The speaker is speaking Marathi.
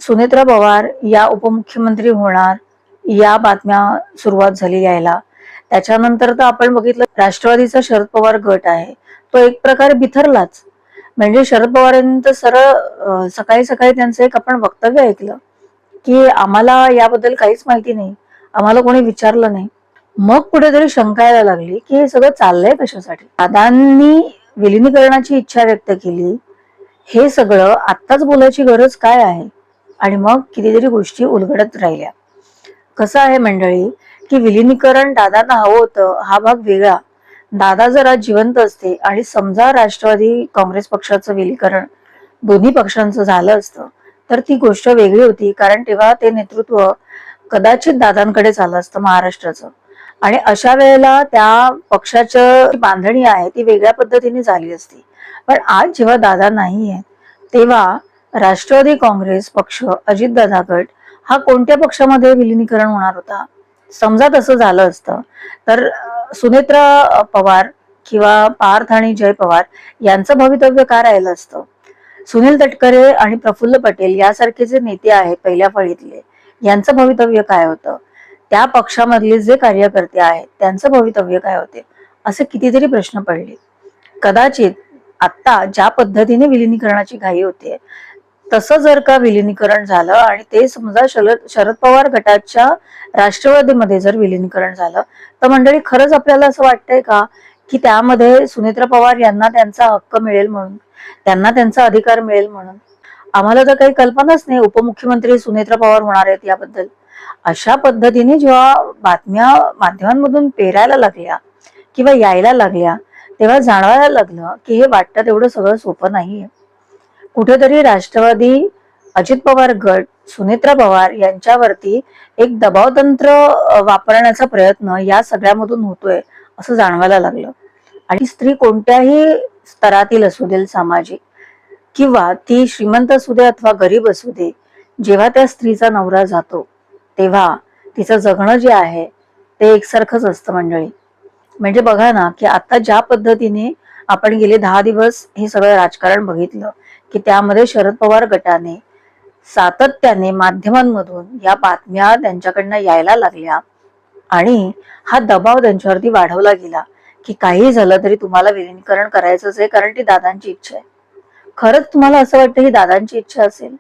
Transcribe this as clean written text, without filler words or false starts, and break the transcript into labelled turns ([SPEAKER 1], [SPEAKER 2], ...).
[SPEAKER 1] सुनेत्रा पवार या उपमुख्यमंत्री होणार या बातम्या सुरुवात झाली यायला. त्याच्यानंतर तर आपण बघितलं राष्ट्रवादीचा शरद पवार गट आहे तो एक प्रकारे बिथरलाच. म्हणजे शरद पवारांनी तर सरळ सकाळी सकाळी त्यांचं एक आपण वक्तव्य ऐकलं की आम्हाला याबद्दल काहीच माहिती नाही, आम्हाला कोणी विचारलं नाही. मग कुठेतरी शंका यायला लागली की हे सगळं चाललंय कशासाठी. दादांनी विलिनीकरणाची इच्छा व्यक्त केली, हे सगळं आत्ताच बोलायची गरज काय आहे. आणि मग कितीतरी गोष्टी उलगडत राहिल्या. कसं आहे मंडळी की विलिनीकरण दादांना हवं होतं हा भाग वेगळा. दादा जर आज जिवंत असते आणि समजा राष्ट्रवादी काँग्रेस पक्षाचं विलीकरण दोन्ही पक्षांचं झालं असतं तर ती गोष्ट वेगळी होती, कारण तेव्हा ते नेतृत्व कदाचित दादांकडे झालं असतं महाराष्ट्राचं. आणि अशा वेळेला त्या पक्षाची बांधणी आहे ती वेगळ्या पद्धतीने झाली असती. पण आज जेव्हा दादा नाही आहे तेव्हा राष्ट्रवादी काँग्रेस पक्ष अजितदादा गट हा कोणत्या पक्षामध्ये विलिनीकरण होणार होता. समजा तसं झालं असतं तर सुनेत्रा पवार किंवा पार्थ आणि जय पवार यांचं भवितव्य काय राहिलं असतं. सुनील तटकरे आणि प्रफुल्ल पटेल यासारखे जे नेते आहेत पहिल्या फळीतले, यांचं भवितव्य काय होतं. त्या पक्षामधले जे कार्यकर्ते आहेत त्यांचं भवितव्य काय होते, असे कितीतरी प्रश्न पडले. कदाचित आता ज्या पद्धतीने विलिनीकरणाची घाई होते तसं जर का विलिनीकरण झालं आणि ते समजा शरद पवार गटाच्या राष्ट्रवादीमध्ये जर विलिनीकरण झालं तर मंडळी खरंच आपल्याला असं वाटतंय का की त्यामध्ये सुनेत्रा पवार यांना त्यांचा हक्क मिळेल म्हणून, त्यांना त्यांचा अधिकार मिळेल म्हणून. आम्हाला तर काही कल्पनाच नाही उपमुख्यमंत्री सुनेत्रा पवार होणार आहेत याबद्दल. अशा पद्धतीने जेव्हा बातम्या माध्यमांमधून पेरायला लागल्या किंवा यायला लागल्या तेव्हा जाणवायला लागलं की हे वाटतं तेवढं सगळं सोपं नाहीये. कुठेतरी राष्ट्रवादी अजित पवार गट सुनेत्रा पवार यांच्यावरती एक दबाव तंत्र वापरण्याचा प्रयत्न या सगळ्यामधून होतोय असं जाणवायला लागलं. आणि स्त्री कोणत्याही स्तरातील असू दे, सामाजिक किंवा ती श्रीमंत असू दे अथवा गरीब असू दे, जेव्हा त्या स्त्रीचा नवरा जातो तेव्हा तिचं जगणं जे आहे ते एकसारखंच असतं मंडळी. म्हणजे बघा ना की आता ज्या पद्धतीने आपण गेले 10 दिवस हे सगळं राजकारण बघितलं की त्यामध्ये शरद पवार गटाने सातत्याने माध्यमांमधून या बातम्या त्यांच्याकडनं यायला लागल्या आणि हा दबाव त्यांच्यावरती वाढवला गेला की काही झालं तरी तुम्हाला विलिनीकरण करायचंच आहे कारण ती दादांची इच्छा आहे. खरंच तुम्हाला असं वाटतं ही दादांची इच्छा असेल.